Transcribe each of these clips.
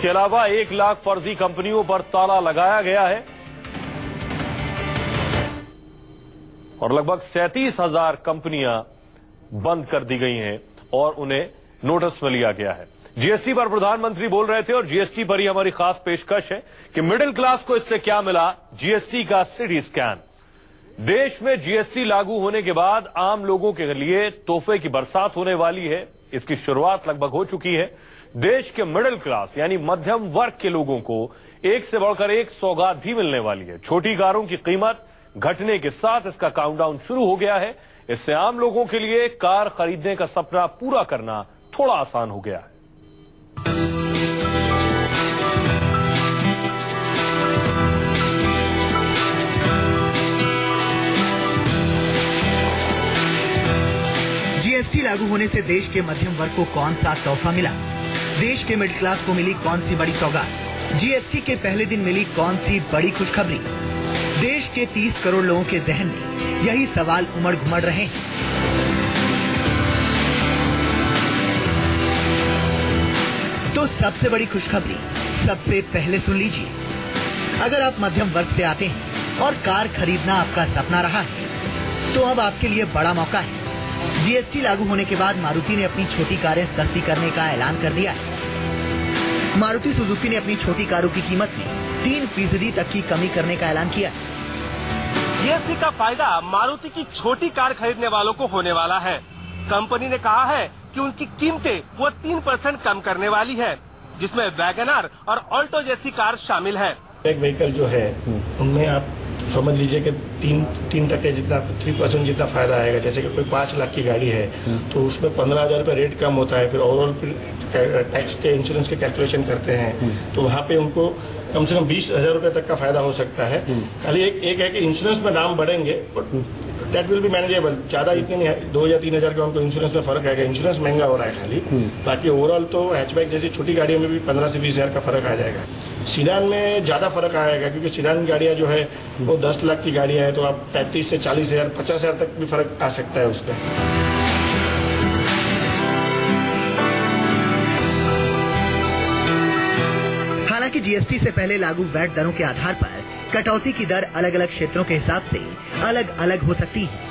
इसके अलावा 1 लाख फर्जी कंपनियों पर ताला लगाया गया है और लगभग 37,000 कंपनियां बंद कर दी गई हैं और उन्हें नोटिस में लिया गया है। जीएसटी पर प्रधानमंत्री बोल रहे थे और जीएसटी पर ही हमारी खास पेशकश है कि मिडिल क्लास को इससे क्या मिला। जीएसटी का सिटी स्कैन। देश में जीएसटी लागू होने के बाद आम लोगों के लिए तोहफे की बरसात होने वाली है। इसकी शुरुआत लगभग हो चुकी है। देश के मिडिल क्लास यानी मध्यम वर्ग के लोगों को एक से बढ़कर एक सौगात भी मिलने वाली है। छोटी कारों की कीमत घटने के साथ इसका काउंटडाउन शुरू हो गया है। इससे आम लोगों के लिए कार खरीदने का सपना पूरा करना थोड़ा आसान हो गया है। जीएसटी लागू होने से देश के मध्यम वर्ग को कौन सा तोहफा मिला? देश के मिडिल क्लास को मिली कौन सी बड़ी सौगात? जीएसटी के पहले दिन मिली कौन सी बड़ी खुशखबरी? देश के 30 करोड़ लोगों के जहन में यही सवाल उमड़ घुमड़ रहे हैं। तो सबसे बड़ी खुशखबरी सबसे पहले सुन लीजिए। अगर आप मध्यम वर्ग से आते हैं और कार खरीदना आपका सपना रहा है तो अब आपके लिए बड़ा मौका है। जीएसटी लागू होने के बाद मारुति ने अपनी छोटी कारें सस्ती करने का ऐलान कर दिया है। मारुति सुजुकी ने अपनी छोटी कारों की कीमत में 3% तक की कमी करने का ऐलान किया। जीएसटी का फायदा मारुति की छोटी कार खरीदने वालों को होने वाला है। कंपनी ने कहा है कि उनकी कीमतें वो 3% कम करने वाली है, जिसमें वैगनआर और ऑल्टो जैसी कार शामिल है। एक व्हीकल जो है उनमें आप समझ लीजिए कि 3% जितना 3% जितना फायदा आएगा। जैसे कि कोई 5 लाख की गाड़ी है तो उसमें 15,000 रुपये रेट कम होता है। फिर ओवरऑल फिर टैक्स के इंश्योरेंस के कैलकुलेशन करते हैं तो वहाँ पे उनको कम से कम 20,000 रुपये तक का फायदा हो सकता है। खाली एक है कि इंश्योरेंस में दाम बढ़ेंगे, दैट विल बी मैनेजेबल। ज्यादा इतने नहीं है, 2 या 3,000 का उनको इंश्योरेंस में फर्क आएगा। इंश्योरेंस महंगा हो रहा है खाली, बाकी ओवरऑल तो हैचबैक जैसी छोटी गाड़ियों में भी 15 से 20,000 का फर्क आ जाएगा। सीडान में ज्यादा फर्क आएगा क्योंकि सीडान गाड़ियां जो है वो 10 लाख की गाड़ियां है तो आप 35 से 40,000 50,000 तक भी फर्क आ सकता है उसमें। हालांकि जीएसटी से पहले लागू वैट दरों के आधार पर कटौती की दर अलग अलग क्षेत्रों के हिसाब से अलग अलग हो सकती है।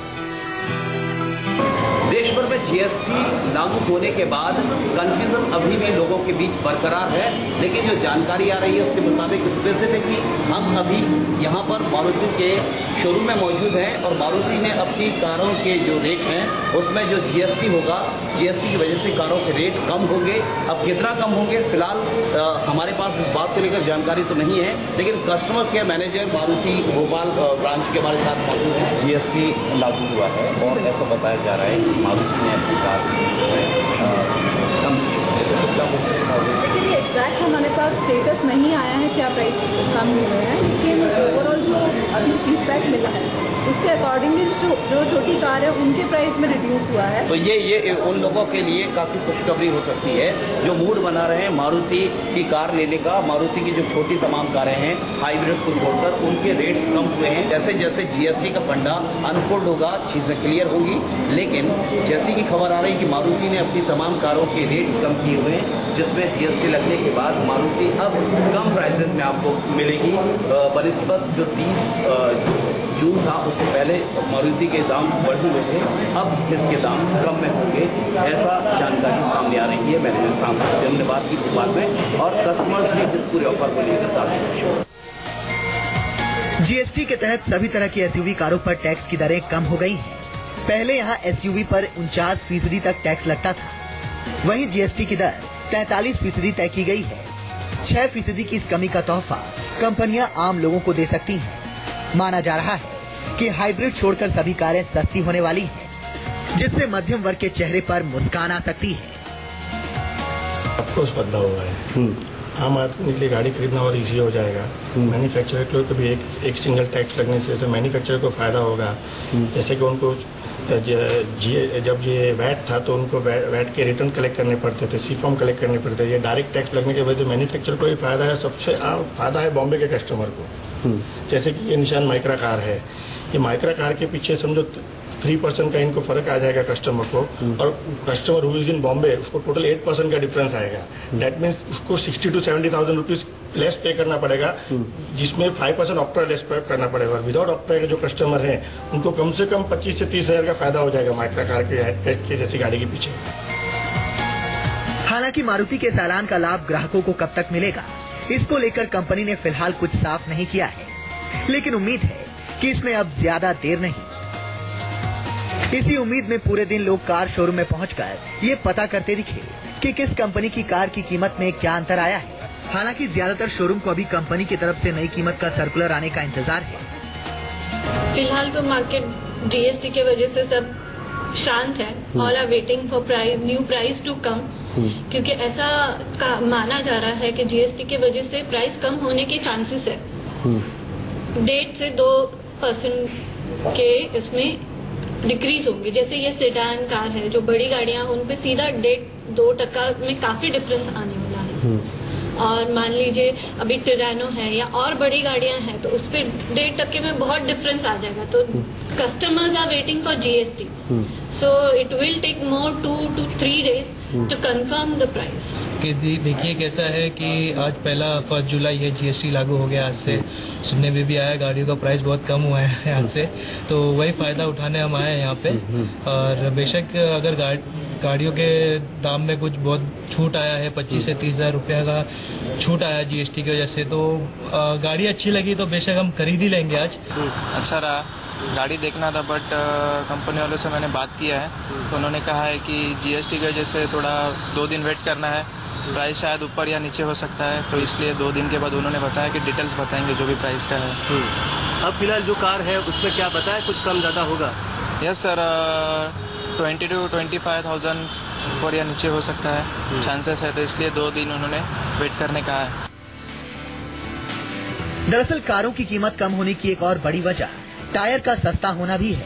देश भर में जीएसटी लागू होने के बाद कंफ्यूजन अभी भी लोगों के बीच बरकरार है, लेकिन जो जानकारी आ रही है उसके मुताबिक स्पेसिफिकली हम अभी यहाँ पर मारुति के शोरूम में मौजूद हैं और मारुति ने अपनी कारों के जो रेट हैं उसमें जो जीएसटी होगा, जीएसटी की वजह से कारों के रेट कम होंगे। अब कितना कम होंगे फिलहाल हमारे पास इस बात को लेकर जानकारी तो नहीं है, लेकिन customer care manager Maruti Bhopal branch के हमारे साथ मौजूद है। जीएसटी लागू हुआ है और ऐसा बताया जा रहा है कि मारुति ने अपनी कार कम की है, तो शुक्ला मुझे देखिए एग्जैक्ट हमारे पास स्टेटस नहीं आया है क्या प्राइस कम हुए हैं, लेकिन ओवरऑल जो अभी फीडबैक मिला है उसके अकॉर्डिंगली जो छोटी कार है उनके प्राइस में रिड्यूस हुआ है। तो ये उन लोगों के लिए काफी खुशखबरी हो सकती है जो मूड बना रहे हैं मारुति की कार लेने का। मारुति की जो छोटी तमाम कारें हैं हाइब्रिड को छोड़कर उनके रेट्स कम हुए हैं। जैसे जैसे जीएसटी का फंडा अनफोल्ड होगा चीजें क्लियर होंगी, लेकिन जैसी की खबर आ रही है कि मारुति ने अपनी तमाम कारों के रेट्स कम किए हुए हैं, जिसमें जीएसटी लगने के बाद मारुति अब कम प्राइसेस में आपको मिलेगी बनिस्बत जो 30 जून था उससे पहले मारुति के दाम बढ़े हुए थे, अब इसके दाम कम में होंगे, ऐसा जानकारी सामने आ रही है। मैंने सामने हमने बात की भोपाल में और कस्टमर्स ने इस पूरे ऑफर को लेकर काफी खुश। जीएसटी के तहत सभी तरह की एसयूवी कारों पर टैक्स की दरें कम हो गई हैं। पहले यहाँ एसयूवी पर 49% तक टैक्स लगता था, वहीं जीएसटी की दर 43% तय की गई है। 6% की इस कमी का तोहफा कंपनियां आम लोगों को दे सकती हैं। माना जा रहा है कि हाइब्रिड छोड़कर सभी कारें सस्ती होने वाली हैं, जिससे मध्यम वर्ग के चेहरे पर मुस्कान आ सकती है। ऑफकोर्स बदलाव हुआ है, आम आदमी के लिए गाड़ी खरीदना और इजी हो जाएगा। मैन्युफैक्चरर के लिए भी एक सिंगल टैक्स लगने से मैन्युफैक्चरर को फायदा होगा। जैसे कि उनको जब ये वैट था तो उनको वैट के रिटर्न कलेक्ट करने पड़ते थे, सी फॉर्म कलेक्ट करने पड़ते थे। ये डायरेक्ट टैक्स लगने की वजह से मैन्युफैक्चरर को भी फायदा है। सबसे फायदा है बॉम्बे के कस्टमर को। जैसे कि ये निशान माइक्रा कार है, ये माइक्रा कार के पीछे समझो 3% का इनको फर्क आ जाएगा कस्टमर को, और customer who is in Bombay उसको टोटल 8% का डिफरेंस आएगा। दैट मीन्स उसको 60 to 70,000 रुपीज लेस पे करना पड़ेगा, जिसमें 5% ऑक्ट्रा लेस पे करना पड़ेगा। विदाउट ऑक्ट्रा के जो कस्टमर हैं उनको कम से कम 25 से 30 हजार का फायदा हो जाएगा माइक्रा कार के जैसी गाड़ी के पीछे। हालांकि मारुति के इस ऐलान का लाभ ग्राहकों को कब तक मिलेगा, इसको लेकर कंपनी ने फिलहाल कुछ साफ नहीं किया है, लेकिन उम्मीद है कि इसमें अब ज्यादा देर नहीं। इसी उम्मीद में पूरे दिन लोग कार शोरूम में पहुंचकर ये पता करते दिखे कि किस कंपनी की कार की कीमत में क्या अंतर आया है। हालांकि ज्यादातर शोरूम को अभी कंपनी की तरफ से नई कीमत का सर्कुलर आने का इंतजार है। फिलहाल तो मार्केट जीएसटी के वजह से सब शांत है। All are waiting for price, new price to come, क्योंकि ऐसा माना जा रहा है कि जीएसटी के वजह से प्राइस कम होने के चांसेस है। 1.5 से 2% के इसमें डिक्रीज होंगे। जैसे ये सेडान कार है, जो बड़ी गाड़ियां, उन पे सीधा 1.5-2% में काफी डिफरेंस आने वाला है। और मान लीजिए अभी टिरानो है या और बड़ी गाड़ियां हैं, तो उस पे 1.5% में बहुत डिफरेंस आ जाएगा। तो customers are waiting for GST, so it will take more 2 to 3 days to confirm the price। कि देखिए कैसा है कि आज 1 जुलाई है, जीएसटी लागू हो गया आज से। सुनने में भी आया गाड़ियों का प्राइस बहुत कम हुआ है आज से, तो वही फायदा उठाने हम आए हैं यहाँ पे। और बेशक अगर गाड़ियों के दाम में कुछ बहुत छूट आया है, 25 से 30 हजार रुपया का छूट आया जीएसटी की वजह से, तो गाड़ी अच्छी लगी तो बेशक हम खरीद ही लेंगे आज। अच्छा रहा, गाड़ी देखना था, बट कंपनी वालों से मैंने बात किया है तो उन्होंने कहा है कि जीएसटी की वजह से थोड़ा 2 दिन वेट करना है, प्राइस शायद ऊपर या नीचे हो सकता है, तो इसलिए 2 दिन के बाद उन्होंने बताया कि डिटेल्स बताएंगे जो भी प्राइस का है। अब फिलहाल जो कार है उसमें क्या बताया, कुछ कम ज्यादा होगा? यस सर, 20 to 25,000 ऊपर या नीचे हो सकता है, चांसेस है, तो इसलिए 2 दिन उन्होंने वेट करने कहा है। दरअसल कारों की कीमत कम होने की एक और बड़ी वजह टायर का सस्ता होना भी है।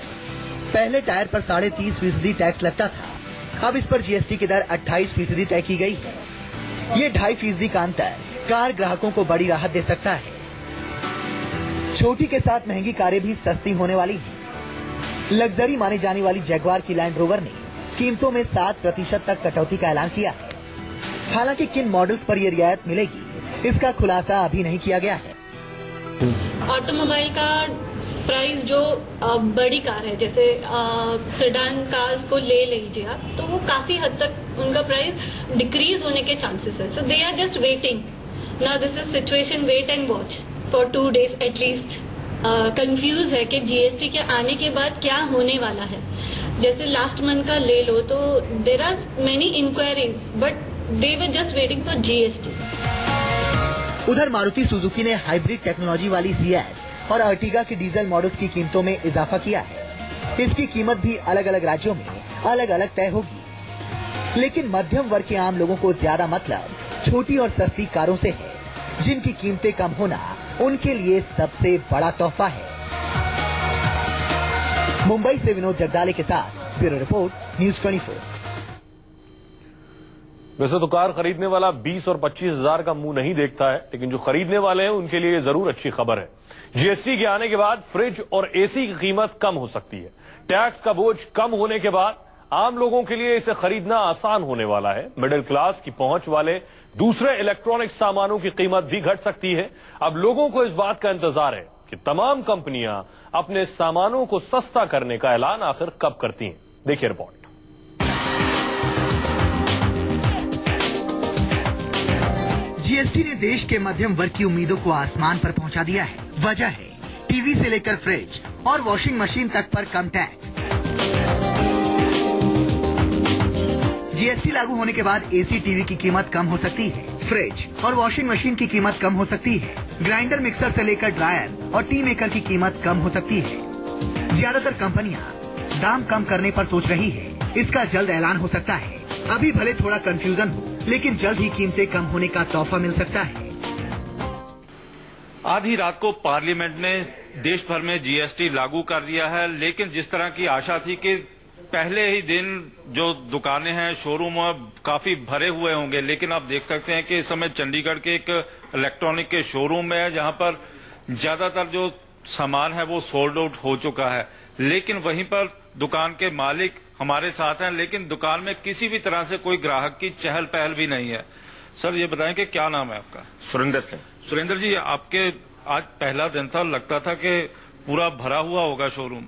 पहले टायर पर 30.5% टैक्स लगता था, अब इस पर जीएसटी की दर 28% तय की गई है। ये 2.5% का अंतर कार ग्राहकों को बड़ी राहत दे सकता है। छोटी के साथ महंगी कारें भी सस्ती होने वाली हैं। लग्जरी मानी जाने वाली जैगवार की लैंड रोवर ने कीमतों में 7% तक कटौती का ऐलान किया है। हालांकि किन मॉडल्स पर ये रियायत मिलेगी, इसका खुलासा अभी नहीं किया गया है। ऑटोमोबाइल का प्राइस जो बड़ी कार है, जैसे सेडान कार्स को ले लीजिए आप, तो वो काफी हद तक उनका प्राइस डिक्रीज होने के चांसेस है। So they are just waiting now, this is situation wait and watch for 2 days at least. Confuse है कि जीएसटी के आने के बाद क्या होने वाला है। जैसे लास्ट मंथ का ले लो तो there are many inquiries, but they were just waiting for GST. उधर मारुति सुजुकी ने हाइब्रिड टेक्नोलॉजी वाली सीएस और अर्टिगा की डीजल मॉडल्स की कीमतों में इजाफा किया है। इसकी कीमत भी अलग अलग राज्यों में अलग अलग तय होगी, लेकिन मध्यम वर्ग के आम लोगों को ज्यादा मतलब छोटी और सस्ती कारों से है, जिनकी कीमतें कम होना उनके लिए सबसे बड़ा तोहफा है। मुंबई से विनोद जगदाले के साथ ब्यूरो रिपोर्ट, न्यूज़ 24। वैसे तो कार खरीदने वाला 20 और 25 हजार का मुंह नहीं देखता है, लेकिन जो खरीदने वाले हैं उनके लिए जरूर अच्छी खबर है। जीएसटी के आने के बाद फ्रिज और एसी की कीमत कम हो सकती है। टैक्स का बोझ कम होने के बाद आम लोगों के लिए इसे खरीदना आसान होने वाला है। मिडिल क्लास की पहुंच वाले दूसरे इलेक्ट्रॉनिक सामानों की कीमत भी घट सकती है। अब लोगों को इस बात का इंतजार है कि तमाम कंपनियां अपने सामानों को सस्ता करने का ऐलान आखिर कब करती हैं। देखिए रिपोर्ट। जीएसटी ने देश के मध्यम वर्ग की उम्मीदों को आसमान पर पहुंचा दिया है। वजह है टीवी से लेकर फ्रिज और वॉशिंग मशीन तक पर कम टैक्स। जीएसटी लागू होने के बाद एसी टीवी की कीमत कम हो सकती है, फ्रिज और वॉशिंग मशीन की कीमत कम हो सकती है, ग्राइंडर मिक्सर से लेकर ड्रायर और टी मेकर की कीमत कम हो सकती है। ज्यादातर कंपनियां दाम कम करने पर सोच रही है, इसका जल्द ऐलान हो सकता है। अभी भले थोड़ा कंफ्यूजन हो, लेकिन जल्द ही कीमतें कम होने का तोहफा मिल सकता है। आधी रात को पार्लियामेंट ने देश भर में जीएसटी लागू कर दिया है, लेकिन जिस तरह की आशा थी कि पहले ही दिन जो दुकानें हैं, शोरूम काफी भरे हुए होंगे, लेकिन आप देख सकते हैं कि इस समय चंडीगढ़ के एक इलेक्ट्रॉनिक के शोरूम में है, जहां पर ज्यादातर जो सामान है वो सोल्ड आउट हो चुका है। लेकिन वहीं पर दुकान के मालिक हमारे साथ हैं, लेकिन दुकान में किसी भी तरह से कोई ग्राहक की चहल पहल भी नहीं है। सर ये बताएं कि क्या नाम है आपका? सुरेंद्र सिंह। सुरेंद्र जी, आपके आज पहला दिन था, लगता था कि पूरा भरा हुआ होगा शोरूम।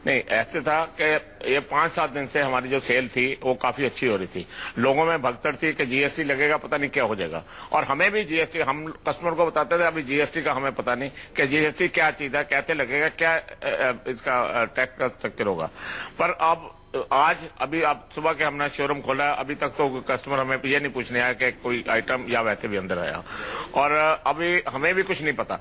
नहीं, ऐसे था कि ये 5-7 दिन से हमारी जो सेल थी वो काफी अच्छी हो रही थी। लोगों में भगदड़ थी कि जीएसटी लगेगा, पता नहीं क्या हो जाएगा। और हमें भी जीएसटी, हम कस्टमर को बताते थे अभी जीएसटी का हमें पता नहीं कि जीएसटी क्या चीज है, कैसे लगेगा, क्या इसका टैक्स का स्ट्रक्चर होगा। पर अब आज अभी आप सुबह के हमने शोरूम खोला, अभी तक तो कस्टमर हमें ये नहीं पूछने आया कि कोई आइटम या वैसे भी अंदर आया। और अभी हमें भी कुछ नहीं पता।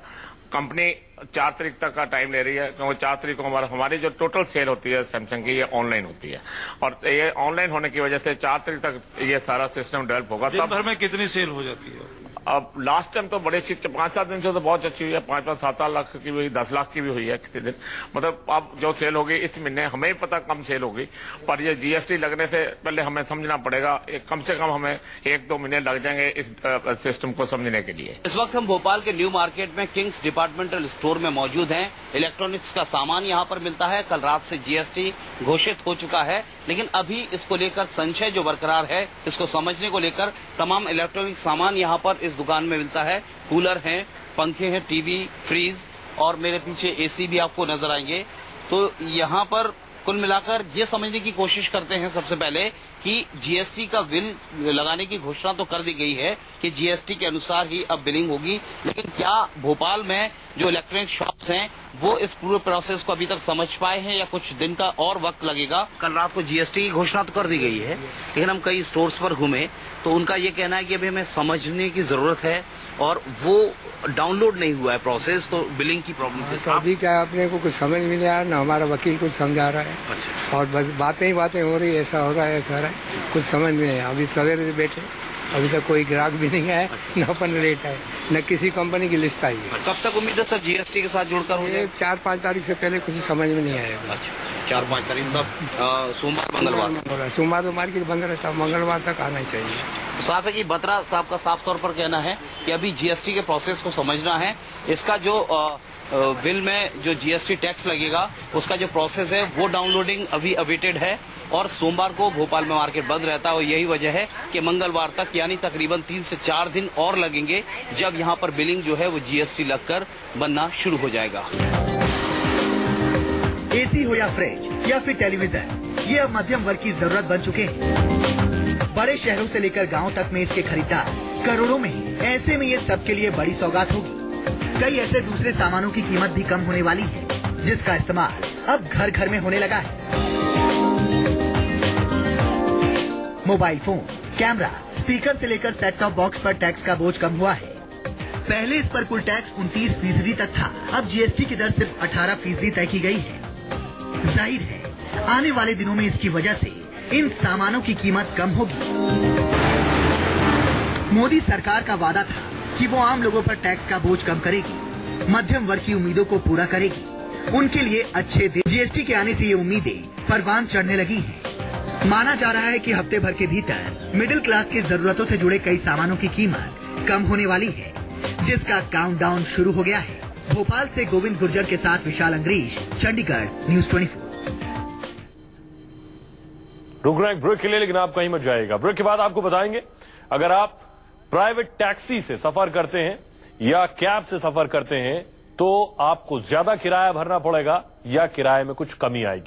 कंपनी 4 तारीख तक का टाइम ले रही है, क्योंकि 4 तारीख को हमारी जो टोटल सेल होती है सैमसंग की, ये ऑनलाइन होती है। और ये ऑनलाइन होने की वजह से 4 तारीख तक ये सारा सिस्टम डेवलप होगा। दिन भर में कितनी सेल हो जाती है? अब लास्ट टाइम तो बड़े अच्छी 5-7 दिन से तो बहुत अच्छी हुई है, 5-7 लाख की भी हुई, 10 लाख की भी हुई है किसी दिन। मतलब अब जो सेल होगी इस महीने, हमें ही पता कम सेल होगी, पर ये जीएसटी लगने से पहले हमें समझना पड़ेगा। कम से कम हमें 1-2 महीने लग जाएंगे इस सिस्टम को समझने के लिए। इस वक्त हम भोपाल के न्यू मार्केट में किंग्स डिपार्टमेंटल स्टोर में मौजूद हैं। इलेक्ट्रॉनिक्स का सामान यहाँ पर मिलता है। कल रात से जीएसटी घोषित हो चुका है, लेकिन अभी इसको लेकर संशय जो बरकरार है, इसको समझने को लेकर तमाम इलेक्ट्रॉनिक सामान यहाँ पर इस दुकान में मिलता है। कूलर हैं, पंखे हैं, टीवी, फ्रीज और मेरे पीछे एसी भी आपको नजर आएंगे। तो यहाँ पर कुल मिलाकर ये समझने की कोशिश करते हैं सबसे पहले कि जीएसटी का बिल लगाने की घोषणा तो कर दी गई है कि जीएसटी के अनुसार ही अब बिलिंग होगी, लेकिन क्या भोपाल में जो इलेक्ट्रॉनिक शॉप्स हैं वो इस पूरे प्रोसेस को अभी तक समझ पाए हैं या कुछ दिन का और वक्त लगेगा? कल रात को जीएसटी की घोषणा तो कर दी गई है, लेकिन हम कई स्टोर्स पर घूमे तो उनका ये कहना है कि अभी हमें समझने की जरूरत है और वो डाउनलोड नहीं हुआ है प्रोसेस, तो बिलिंग की प्रॉब्लम है। तो अभी क्या अपने को कुछ समझ में नहीं आ रहा, ना हमारा वकील कुछ समझा रहा है। अच्छा। और बस बातें ही बातें हो रही है, ऐसा हो रहा है, ऐसा हो रहा है, कुछ समझ में नहीं आया। अभी सवेरे से बैठे, अभी तक कोई ग्राहक भी नहीं आया, न अपन रेट है, न किसी कंपनी की लिस्ट आई है। कब तक उम्मीद है सर जीएसटी के साथ जुड़कर हो जाएगा? 4-5 तारीख से पहले कुछ समझ में नहीं आएगा। 4-5 तारीख मतलब सोमवार मंगलवार? सोमवार तो मार्केट बंद रहता है, मंगलवार तक आना चाहिए। साफ है कि बत्रा साहब का साफ तौर पर कहना है कि अभी जीएसटी के प्रोसेस को समझना है। इसका जो बिल में जो जीएसटी टैक्स लगेगा उसका जो प्रोसेस है वो डाउनलोडिंग अभी अवेटेड है और सोमवार को भोपाल में मार्केट बंद रहता है। और यही वजह है कि मंगलवार तक यानी तकरीबन 3 से 4 दिन और लगेंगे, जब यहाँ पर बिलिंग जो है वो जीएसटी लगकर बनना शुरू हो जाएगा। एसी हो या फ्रिज या फिर टेलीविजन, ये अब मध्यम वर्ग की जरूरत बन चुके हैं। बड़े शहरों से लेकर गांव तक में इसके खरीदार करोड़ों में हैं। ऐसे में ये सबके लिए बड़ी सौगात होगी। कई ऐसे दूसरे सामानों की कीमत भी कम होने वाली है, जिसका इस्तेमाल अब घर घर में होने लगा है। मोबाइल फोन, कैमरा, स्पीकर से लेकर सेट टॉप बॉक्स पर टैक्स का बोझ कम हुआ है। पहले इस पर कुल टैक्स 29% तक था, अब जीएसटी की दर सिर्फ 18% तय की गई है। जाहिर है आने वाले दिनों में इसकी वजह से इन सामानों की कीमत कम होगी। मोदी सरकार का वादा था कि वो आम लोगों पर टैक्स का बोझ कम करेगी, मध्यम वर्ग की उम्मीदों को पूरा करेगी, उनके लिए अच्छे दिन। जीएसटी के आने से ये उम्मीदें परवान चढ़ने लगी हैं। माना जा रहा है कि हफ्ते भर के भीतर मिडिल क्लास की जरूरतों से जुड़े कई सामानों की कीमत कम होने वाली है, जिसका काउंटडाउन शुरू हो गया है। भोपाल से गोविंद गुर्जर के साथ विशाल अंग्रीश, चंडीगढ़, न्यूज़ 24। रुक रहे हैं ब्रेक के लिए, लेकिन आप कहीं मत जाइएगा। ब्रेक के बाद आपको बताएंगे, अगर आप प्राइवेट टैक्सी से सफर करते हैं या कैब से सफर करते हैं तो आपको ज्यादा किराया भरना पड़ेगा या किराए में कुछ कमी आएगी।